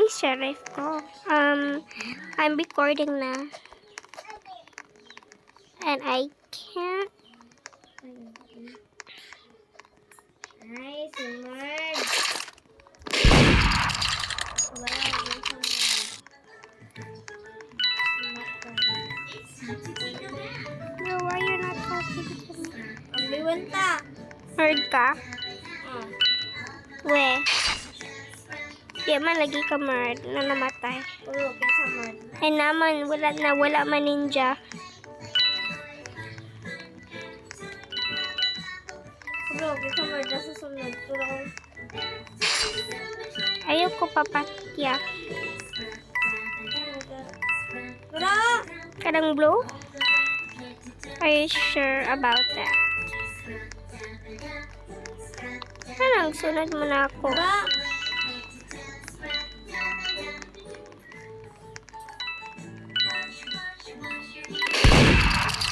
yung sheriff ko? I'm recording na. And I can't. Ay, si Marg. Wala, may Bro, why you're not talking to me? Pagliwan ta. Heard ka? Ah. We. Di man lagi ka mad na namatay. Ulo, kaysa Marg. Ay naman, wala man ninja. Ulo, kaysa Marg na susunod. Turang. Ayoko papatya. Tura! Kadang blue? Are you sure about that? Anong sunod mo na ako? Tura!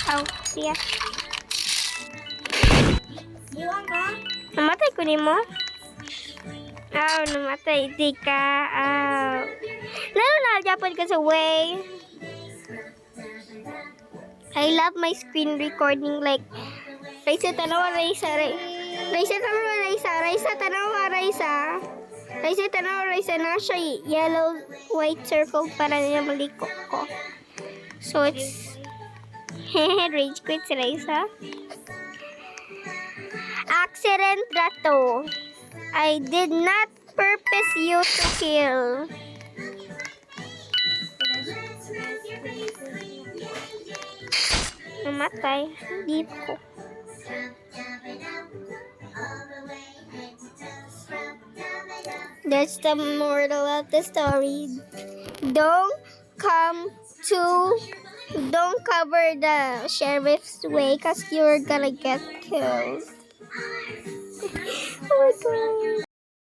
Aw, siya. Iwan ka? Namatay ko ni mo? Aw, namatay. Di ka. Aw. Nalajapon ka sa way. I love my screen recording like Raisa tanawa Raisa Raisa tanawa Raisa Raisa tanawa Raisa Raisa tanawa Raisa na siya yellow white circle para niya maliko ko. So it's rage quit si Raisa. Accident rato. I did not purpose you to kill. Namatay. Hindi ko. That's the moral of the story. Don't cover the sheriff's way because you're gonna get killed. Oh my god.